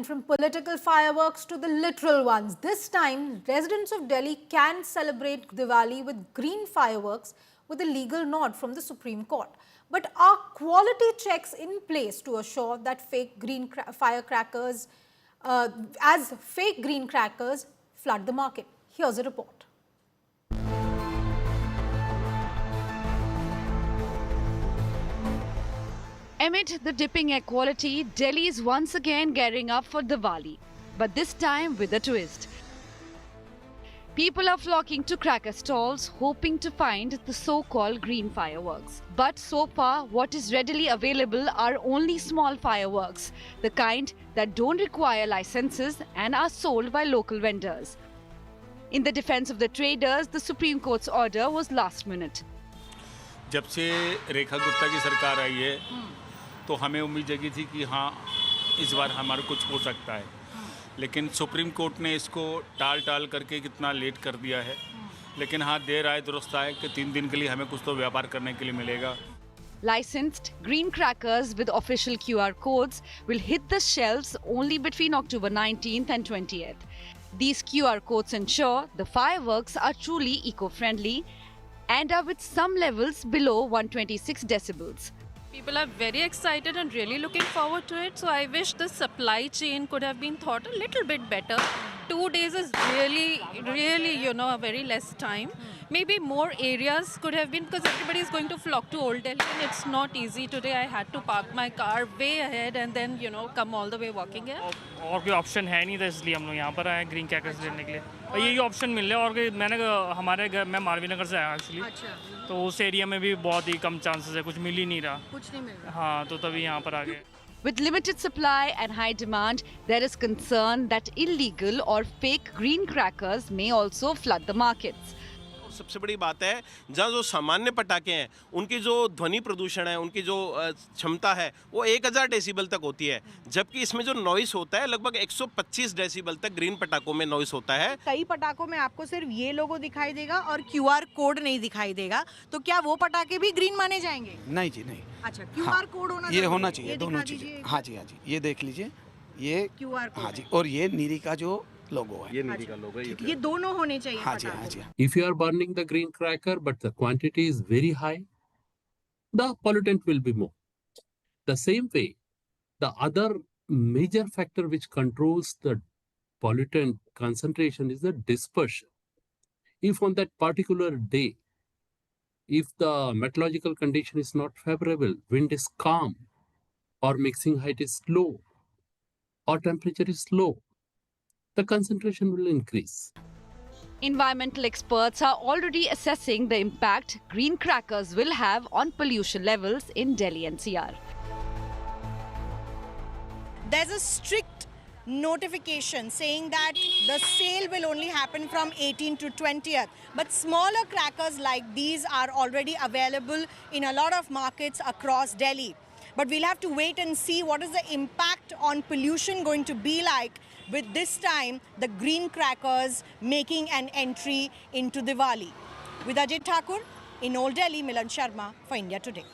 And from political fireworks to the literal ones, this time residents of Delhi can celebrate Diwali with green fireworks with a legal nod from the Supreme Court. But are quality checks in place to assure that fake green firecrackers, as fake green crackers flood the market? Here's a report. Amid the dipping air quality, Delhi is once again gearing up for Diwali, but this time with a twist. People are flocking to cracker stalls, hoping to find the so-called green fireworks. But so far, what is readily available are only small fireworks, the kind that don't require licenses and are sold by local vendors. In the defense of the traders, the Supreme Court's order was last minute. जब से रेखा गुप्ता की सरकार आई है तो हमें उम्मीद जगी थी कि हाँ इस बार हमारा कुछ हो सकता है, लेकिन सुप्रीम कोर्ट ने इसको टाल करके कितना लेट कर दिया है। लेकिन हाँ, देर आए दुरुस्त आए कि 3 दिन के लिए हमें कुछ तो व्यापार करने के लिए मिलेगा। Licensed green crackers with official QR codes will hit the shelves only between October 19th and 20th. These QR codes ensure the fireworks are truly eco-friendly and are with some levels below 126 decibels. People are very excited and really looking forward to it. So I wish the supply chain could have been thought a little bit better. 2 days is really, a very less time. Maybe more areas could have been, because everybody is going to flock to Old Delhi and it's not easy. Today I had to park my car way ahead and then, come all the way walking here. और कोई option है नहीं था, इसलिए हम लोग यहाँ पर आए ग्रीन क्रैकर्स लेने के लिए। और यही ऑप्शन मिल रहा है। और मैं मालवीय नगर से आया एक्चुअली। तो उस एरिया में भी बहुत ही कम चांसेस है, कुछ मिल ही नहीं रहा। कुछ नहीं मिल रहा। हाँ, तो तभी यहाँ पर आ गए। With limited supply and high demand, there is concern that illegal or fake green crackers may also flood the markets. सबसे बड़ी बात है, जहाँ जो सामान्य पटाखे हैं उनकी जो ध्वनि प्रदूषण है, उनकी जो क्षमता है वो 1000 डेसिबल तक होती है, जबकि इसमें जो नॉइस होता है लगभग 125 डेसिबल तक ग्रीन पटाखों में नॉइस होता है। कई पटाखों में आपको सिर्फ ये लोगो दिखाई देगा और QR कोड नहीं दिखाई देगा, तो क्या वो पटाखे भी ग्रीन माने जाएंगे? नहीं जी, नहीं। अच्छा, QR कोड होना ये होना चाहिए, दोनों चीजें। हाँ जी, ये देख लीजिए, ये QR कोड। हाँ जी, और ये नीरी का जो लोगो है, ये नीली का लोगो है, ये दोनों होने चाहिए। हाँ जी। If you are burning the green cracker but the quantity is very high, the pollutant will be more. The same way, the other major factor which controls the pollutant concentration is the dispersion. If on that particular day, if the meteorological condition is not favorable, wind is calm, or mixing height is low, or temperature is low, the concentration will increase. Environmental experts are already assessing the impact green crackers will have on pollution levels in Delhi NCR. There's a strict notification saying that the sale will only happen from 18th to 20th, but smaller crackers like these are already available in a lot of markets across Delhi. But we'll have to wait and see what is the impact on pollution going to be like with this time the green crackers making an entry into Diwali. With Ajit Thakur in Old Delhi, Milan Sharma for India Today.